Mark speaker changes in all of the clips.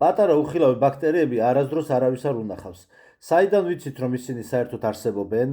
Speaker 1: პატარა უხილავი ბაქტერიები არასდროს არავის არ უნახავს. საიდან ვიცით, რომ ისინი საერთოდ არსებობენ?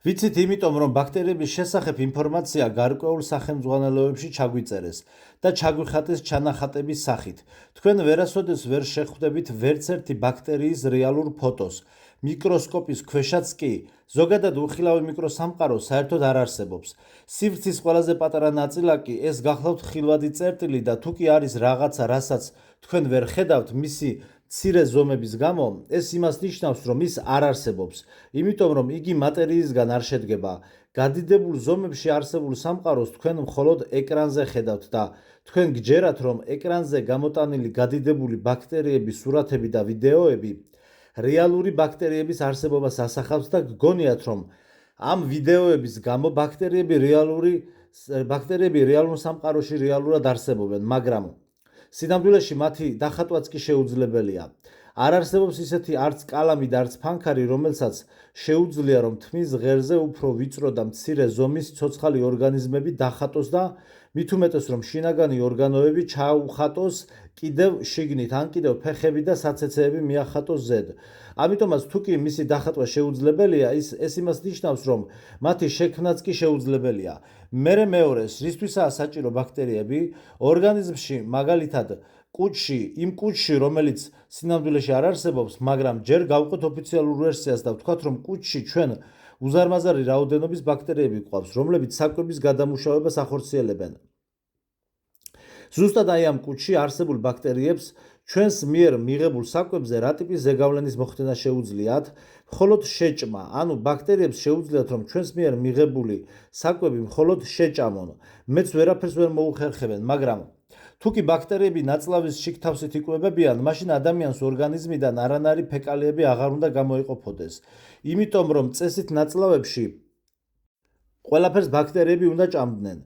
Speaker 1: ვიცით იმიტომ, რომ ბაქტერიების შესახებ ინფორმაცია გარკვეულ სახელმძღვანელოებში ჩაგვიწერეს და ჩაგვიხატეს ჩანახატების სახით. თქვენ ვერასოდეს ვერ შეხვდებით ვერც ერთი ბაქტერიის რეალურ ფოტოს. მიკროსკოპის ქვეშაც კი ზოგადად უხილავი მიკროსამყარო საერთოდ არ არსებობს. სივრცის ყველაზე პატარა ნაწილაკი ეს გახლავთ ხილვადი წერტილი და თუ კი არის რაღაცა, რასაც თქვენ ვერ ხედავთ მისი მცირე ზომების გამო, ეს იმას ნიშნავს, რომ ის არ არსებობს, იმიტომ რომ იგი მატერიისგან არ შედგება. გადიდებულ ზომებში არსებულ სამყაროს თქვენ მხოლოდ ეკრანზე ხედავთ და თქვენ გჯერათ, რომ ეკრანზე გამოტანილი გადიდებული ბაქტერიების სურათები და ვიდეოები რეალური ბაქტერიების არსებობას ასახავს და გგონიათ, რომ ამ ვიდეოების გამო ბაქტერიები რეალურ სამყაროში რეალურად არსებობენ, მაგრამ სინამდვილეში მათი დახატვაც კი შეუძლებელია. არ არსებობს ისეთი არც კალამი და არც ფანქარი, რომელსაც შეუძლია, რომ თმის ღერზე უფრო ვიწრო და მცირე ზომის ცოცხალი ორგანიზმები დახატოს და მით უმეტეს, რომ შინაგანი ორგანოები ჩაუხატოს კიდევ შიგნით, ან კიდევ ფეხები და საცეცეები მიახატოს ზედ. ამიტომაც თუ კი მისი დახატვა შეუძლებელია, ეს იმას ნიშნავს, რომ მათი შექმნაც კი შეუძლებელია. მერე მეორეს, რისთვისაა საჭირო ბაქტერიები, ორგანიზმში, მაგალითად, იმ კუჭში, რომელიც სინამდვილეში არ არსებობს, მაგრამ ჯერ გავყვეთ ოფიციალურ ვერსიას და ვთქვათ, რომ კუჭში ჩვენ უზარმაზარი რაოდენობის ბაქტერიები გვყავს, რომლებიც საკვების გადამუშავებას ახორციელებენ. ზუსტად აი ამ კუჭში არსებულ ბაქტერიებს ჩვენს მიერ მიღებულ საკვებზე რა ტიპის ზეგავლენის მოხდენა შეუძლიათ? მხოლოდ შეჭმა, ანუ ბაქტერიებს შეუძლიათ, რომ ჩვენს მიერ მიღებული საკვები მხოლოდ შეჭამონ. მეც ვერაფერს ვერ მოუხერხებენ, მაგრამ თუ კი ბაქტერიები ნაწლავის შიგთავსით იკვებებიან, მაშინ ადამიანს ორგანიზმიდან არანაირი ფეკალიები აღარ უნდა გამოიყოფოდეს. იმიტომ რომ წესით ნაწლავებში ყველაფერს ბაქტერიები უნდა ჭამდნენ.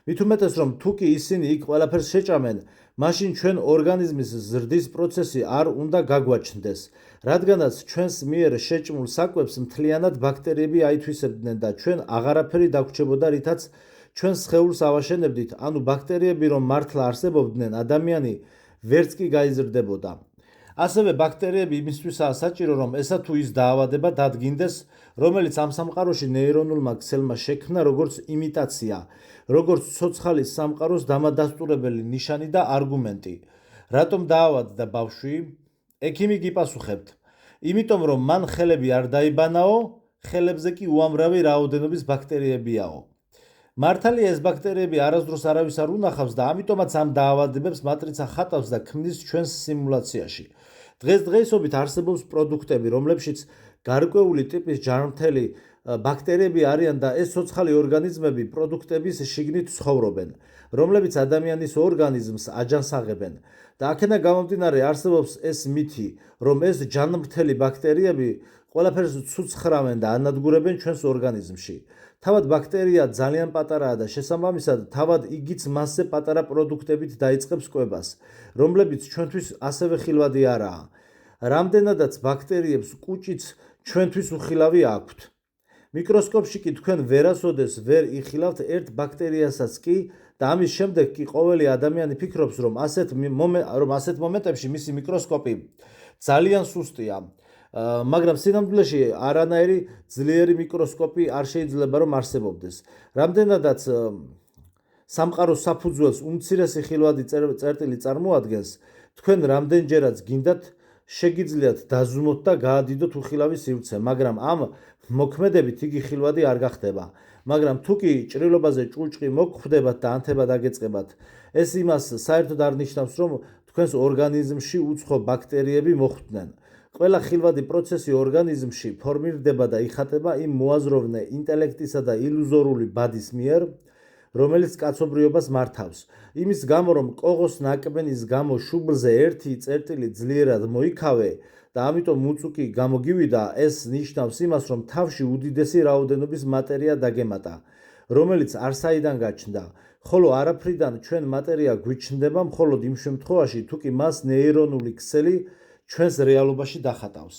Speaker 1: მით უმეტეს, რომ თუ კი ისინი იქ ყველაფერს შეჭამენ, მაშინ ჩვენ ორგანიზმის ზრდის პროცესი არ უნდა გაგვაჩნდეს, რადგანაც ჩვენს მიერ შეჭმულ საკვებს მთლიანად ბაქტერიები აითვისებდნენ და ჩვენ აღარაფერი დაგვრჩებოდა, რითაც ჩვენს სხეულს ავაშენებდით, ანუ ბაქტერიები რომ მართლა არსებობდნენ, ადამიანი ვერც კი გაიზრდებოდა. ასევე ბაქტერიები იმისთვისაა საჭირო, რომ ესა თუ ის დაავადება დადგინდეს, რომელიც ამ სამყაროში ნეირონულმა ქსელმა შექმნა როგორც იმიტაცია, როგორც ცოცხალის სამყაროს დამადასტურებელი ნიშანი და არგუმენტი. რატომ დაავადდა ბავშვი? ექიმი გიპასუხებთ. იმიტომ რომ მან ხელები არ დაიბანაო, ხელებზე კი უამრავი რაოდენობის ბაქტერიებიაო. მართალია ეს ბაქტერიები არასდროს არავის არ უნახავს და ამიტომაც ამ დაავადებებს მატრიცა ხატავს და ქმნის ჩვენს სიმულაციაში. დღესდღეობით არსებობს პროდუქტები, რომლებშიც გარკვეული ტიპის ჯანმრთელი ბაქტერიები არიან და ეს ცოცხალი ორგანიზმები პროდუქტების შიგნით ცხოვრობენ, რომლებიც ადამიანის ორგანიზმს აჯანსაღებენ. და აქედან გამომდინარე არსებობს ეს მითი, რომ ეს ჯანმრთელი ბაქტერიები ყველაფერს ცუცხრავენ და ანადგურებენ ჩვენს ორგანიზმში. თავად ბაქტერია ძალიან პატარაა და შესაბამისად თავად იგიც მასზე პატარა პროდუქტებით დაიწყებს კვებას, რომლებიც ჩვენთვის ასევე ხილვადი არაა. რამდენადაც ბაქტერიებს კუჭიც ჩვენთვის უხილავი აქვთ. მიკროსკოპში კი თქვენ ვერასოდეს ვერ იხილავთ ერთ ბაქტერიასაც კი და ამის შემდეგ კი ყოველი ადამიანი ფიქრობს, რომ ასეთ მომენტებში მისი მიკროსკოპი ძალიან სუსტია. მაგრამ სინამდვილეში არანაირი ძლიერი მიკროსკოპი არ შეიძლება რომ არსებობდეს. რამდენადაც სამყაროს საფუძველს უმცირესი ხილვადი წერტილი წარმოადგენს, თქვენ რამდენჯერაც გინდათ შეგიძლიათ დაზუმოთ და გაადიდოთ უხილავი სივრცე, მაგრამ ამ მოქმედებით იგი ხილვადი არ გახდება. მაგრამ თუ კი ჭრილობაზე ჭუჭყი მოგხვდებათ და ანთება დაგეწყებათ, ეს იმას საერთოდ არ ნიშნავს, რომ თქვენს ორგანიზმში უცხო ბაქტერიები მოხვდნენ. ყველა ხილვადი პროცესი ორგანიზმში ფორმირდება და იხატება იმ მოაზროვნე ინტელექტისა და ილუზორული ბადის მიერ, რომელიც კაცობრიობას მართავს. იმის გამო, რომ კოღოს ნაკბენის გამო შუბლზე ერთი წერტილი ძლიერად მოიქავე და ამიტომ უწუკი გამოგივიდა, ეს ნიშნავს იმას, რომ თავში უდიდესი რაოდენობის მატერია დაგემატა, რომელიც არსაიდან გაჩნდა, ხოლო არაფრიდან ჩვენ მატერია გვიჩნდება მხოლოდ იმ შემთხვევაში, თუ კი მას ნეირონული ქსელი ჩვენს რეალობაში დახატავს.